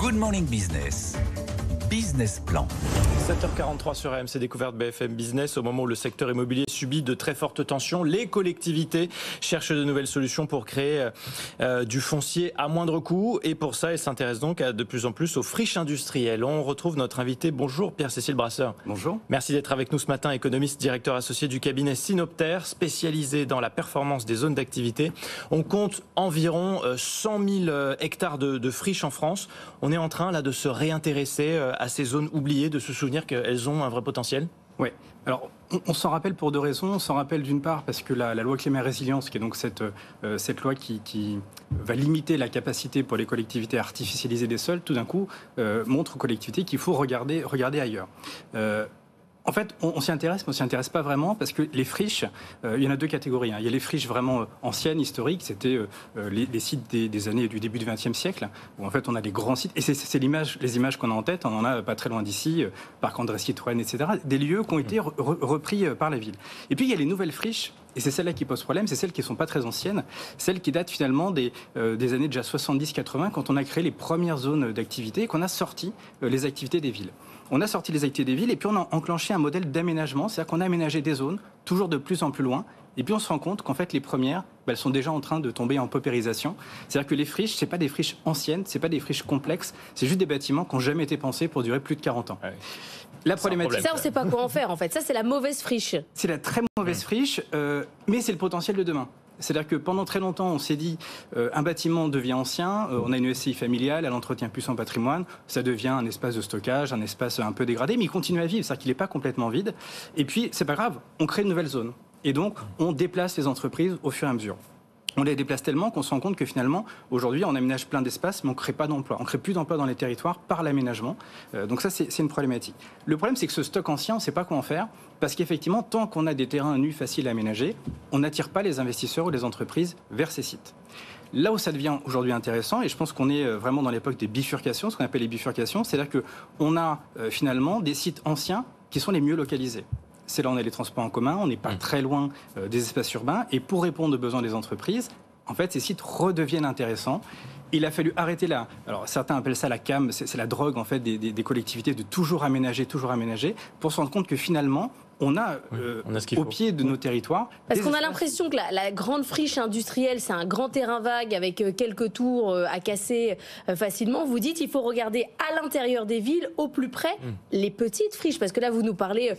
Good Morning Business. Business Plan. 7h43 sur RMC Découverte BFM Business. Au moment où le secteur immobilier subit de très fortes tensions, les collectivités cherchent de nouvelles solutions pour créer du foncier à moindre coût. Et pour ça, elles s'intéressent donc de plus en plus aux friches industrielles. On retrouve notre invité. Bonjour Pierre-Cécile Brasseur. Bonjour. Merci d'être avec nous ce matin. Économiste, directeur associé du cabinet Synopter, spécialisé dans la performance des zones d'activité. On compte environ 100 000 hectares de friches en France. On est en train là de se réintéresser à ces zones oubliées, de se souvenir qu'elles ont un vrai potentiel? Oui. Alors, on s'en rappelle pour deux raisons. On s'en rappelle d'une part parce que la loi Climat et Résilience, qui est donc cette loi qui va limiter la capacité pour les collectivités à artificialiser des sols, tout d'un coup montre aux collectivités qu'il faut regarder ailleurs. En fait, on s'y intéresse, mais on s'y intéresse pas vraiment parce que les friches, il y en a deux catégories. Il y a les friches vraiment anciennes, historiques, c'était les sites des années du début du XXe siècle, où en fait on a des grands sites, et c'est les images qu'on a en tête, on en a pas très loin d'ici, Parc André Citroën, etc., des lieux qui ont été repris par la ville. Et puis il y a les nouvelles friches, et c'est celles-là qui posent problème, c'est celles qui ne sont pas très anciennes, celles qui datent finalement des années déjà 70-80, quand on a créé les premières zones d'activité et qu'on a sorti les activités des villes. On a sorti les activités des villes et puis on a enclenché un modèle d'aménagement, c'est-à-dire qu'on a aménagé des zones toujours de plus en plus loin. Et puis on se rend compte qu'en fait les premières, elles sont déjà en train de tomber en paupérisation. C'est-à-dire que les friches, c'est pas des friches anciennes, c'est pas des friches complexes, c'est juste des bâtiments qui n'ont jamais été pensés pour durer plus de 40 ans. Ouais. La problématique, ça, on ne sait pas quoi en faire en fait. Ça, c'est la mauvaise friche. C'est la très mauvaise friche, mais c'est le potentiel de demain. C'est-à-dire que pendant très longtemps, on s'est dit un bâtiment devient ancien, on a une SCI familiale, elle entretient plus son patrimoine, ça devient un espace de stockage, un espace un peu dégradé, mais il continue à vivre, c'est-à-dire qu'il n'est pas complètement vide. Et puis, c'est pas grave, on crée une nouvelle zone. Et donc, on déplace les entreprises au fur et à mesure. On les déplace tellement qu'on se rend compte que finalement, aujourd'hui, on aménage plein d'espaces, mais on ne crée pas d'emplois. On ne crée plus d'emplois dans les territoires par l'aménagement. Donc ça, c'est une problématique. Le problème, c'est que ce stock ancien, on ne sait pas quoi en faire, parce qu'effectivement, tant qu'on a des terrains nus faciles à aménager, on n'attire pas les investisseurs ou les entreprises vers ces sites. Là où ça devient aujourd'hui intéressant, et je pense qu'on est vraiment dans l'époque des bifurcations, ce qu'on appelle les bifurcations, c'est-à-dire qu'on a finalement des sites anciens qui sont les mieux localisés. C'est là où on a les transports en commun, on n'est pas très loin des espaces urbains. Et pour répondre aux besoins des entreprises, en fait, ces sites redeviennent intéressants. Il a fallu arrêter là. Alors, certains appellent ça la cam, c'est la drogue en fait des collectivités de toujours aménager, pour se rendre compte que finalement, on a au pied de nos territoires. Parce qu'on a l'impression que la grande friche industrielle, c'est un grand terrain vague avec quelques tours à casser facilement. Vous dites qu'il faut regarder à l'intérieur des villes, au plus près, les petites friches. Parce que là, vous nous parlez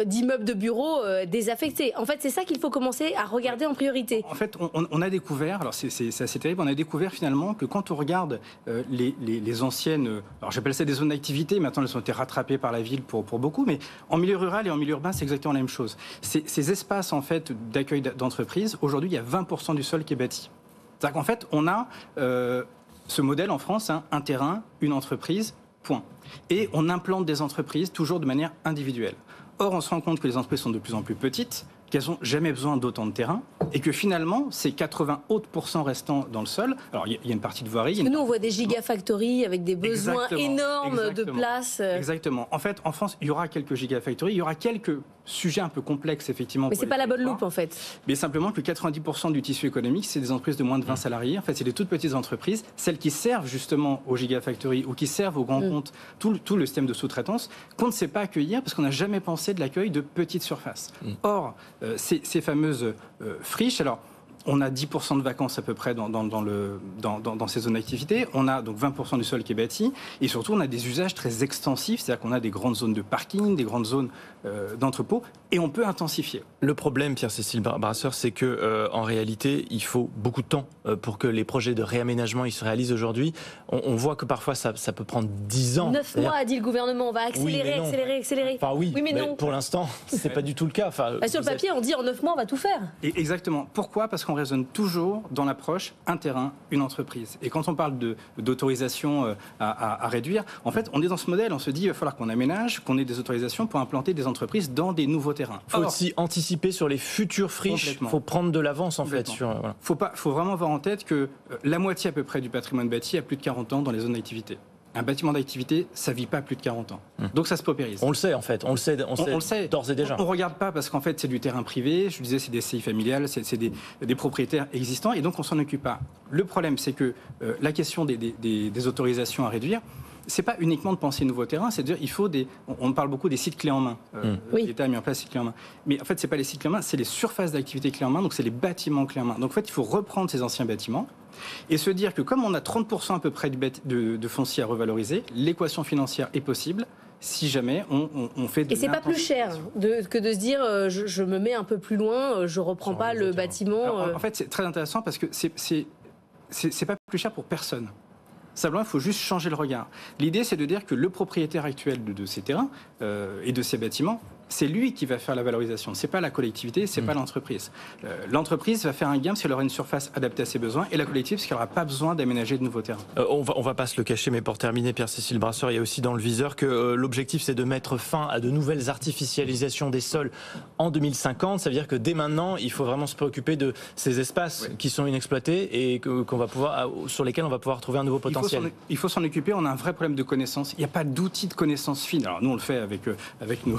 d'immeubles de bureaux désaffectés. En fait, c'est ça qu'il faut commencer à regarder en priorité. En fait, on a découvert, alors c'est assez terrible, on a découvert finalement que quand on regarde les anciennes, alors j'appelle ça des zones d'activité, maintenant elles ont été rattrapées par la ville pour beaucoup, mais en milieu rural et en milieu urbain, c'est exactement la même chose. Ces espaces en fait d'accueil d'entreprises, aujourd'hui il y a 20% du sol qui est bâti. C'est-à-dire qu'en fait on a ce modèle en France, un terrain, une entreprise, point. Et on implante des entreprises toujours de manière individuelle. Or on se rend compte que les entreprises sont de plus en plus petites, qu'elles n'ont jamais besoin d'autant de terrain, et que finalement, ces 80 autres % restants dans le sol, alors il y a une partie de voirie... Parce que nous, on voit des gigafactories avec des besoins énormes de place. Exactement. En fait, en France, il y aura quelques gigafactories, il y aura quelques sujets un peu complexes, effectivement. Mais c'est pas la bonne loupe, en fait. Mais simplement que 90% du tissu économique, c'est des entreprises de moins de 20 salariés. En fait, c'est des toutes petites entreprises, celles qui servent justement aux gigafactories ou qui servent aux grands comptes, tout le système de sous-traitance, qu'on ne sait pas accueillir parce qu'on n'a jamais pensé de l'accueil de petites surfaces. Or, ces fameuses friches, alors on a 10% de vacances à peu près dans ces zones d'activité, on a donc 20% du sol qui est bâti, et surtout on a des usages très extensifs, c'est-à-dire qu'on a des grandes zones de parking, des grandes zones d'entrepôt, et on peut intensifier. Le problème, Pierre-Cécile Brasseur, c'est que en réalité, il faut beaucoup de temps pour que les projets de réaménagement ils se réalisent aujourd'hui. On voit que parfois ça peut prendre 10 ans. 9 mois, a dit le gouvernement, on va accélérer, accélérer. Enfin oui, mais non. Pour l'instant, c'est pas du tout le cas. Enfin, sur le papier, on dit en 9 mois, on va tout faire. Et exactement. Pourquoi ? Parce qu'on raisonne toujours dans l'approche un terrain, une entreprise. Et quand on parle d'autorisation à réduire, en fait, on est dans ce modèle, on se dit il va falloir qu'on aménage, qu'on ait des autorisations pour implanter des entreprises dans des nouveaux terrains. Il faut aussi anticiper sur les futures friches, il faut prendre de l'avance en fait. Voilà. Faut vraiment avoir en tête que la moitié à peu près du patrimoine bâti a plus de 40 ans dans les zones d'activité. Un bâtiment d'activité, ça ne vit pas plus de 40 ans. Donc ça se paupérise. On le sait en fait, on le sait d'ores et déjà. On ne regarde pas parce qu'en fait c'est du terrain privé, je disais c'est des SCI familiales, c'est des propriétaires existants et donc on ne s'en occupe pas. Le problème c'est que la question des autorisations à réduire, c'est pas uniquement de penser nouveaux terrains, c'est de dire il faut on parle beaucoup des sites clés en main. Oui. L'État a mis en place les sites clés en main. Mais en fait, c'est pas les sites clés en main, c'est les surfaces d'activité clés en main, donc c'est les bâtiments clés en main. Donc en fait, il faut reprendre ces anciens bâtiments et se dire que comme on a 30% à peu près de foncier à revaloriser, l'équation financière est possible si jamais on fait de Et c'est pas plus cher que de se dire je me mets un peu plus loin, je reprends pas le bâtiment. Alors, en fait, c'est très intéressant parce que c'est pas plus cher pour personne. Simplement, il faut juste changer le regard. L'idée, c'est de dire que le propriétaire actuel de ces terrains et de ces bâtiments, c'est lui qui va faire la valorisation. C'est pas la collectivité, c'est pas l'entreprise. L'entreprise va faire un gain parce qu'elle aura une surface adaptée à ses besoins, et la collectivité parce qu'elle n'aura pas besoin d'aménager de nouveaux terrains. On va pas se le cacher, mais pour terminer, Pierre-Cécile Brasseur, il y a aussi dans le viseur que l'objectif, c'est de mettre fin à de nouvelles artificialisations des sols en 2050. Ça veut dire que dès maintenant, il faut vraiment se préoccuper de ces espaces qui sont inexploités et sur lesquels on va pouvoir trouver un nouveau potentiel. Il faut s'en occuper. On a un vrai problème de connaissance. Il n'y a pas d'outils de connaissance fine. Alors nous, on le fait avec nos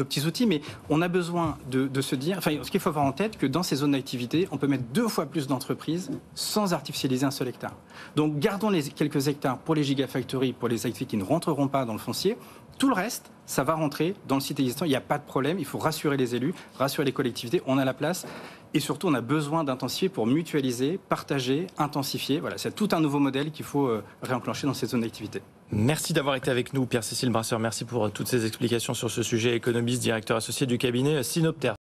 petits outils, mais on a besoin de se dire, ce qu'il faut avoir en tête, que dans ces zones d'activité, on peut mettre 2 fois plus d'entreprises sans artificialiser un seul hectare. Donc gardons les quelques hectares pour les gigafactories, pour les activités qui ne rentreront pas dans le foncier. Tout le reste, ça va rentrer dans le site existant. Il n'y a pas de problème. Il faut rassurer les élus, rassurer les collectivités. On a la place. Et surtout, on a besoin d'intensifier pour mutualiser, partager, intensifier. Voilà, c'est tout un nouveau modèle qu'il faut réenclencher dans ces zones d'activité. Merci d'avoir été avec nous, Pierre-Cécile Brasseur. Merci pour toutes ces explications sur ce sujet. Économiste, directeur associé du cabinet Synopter.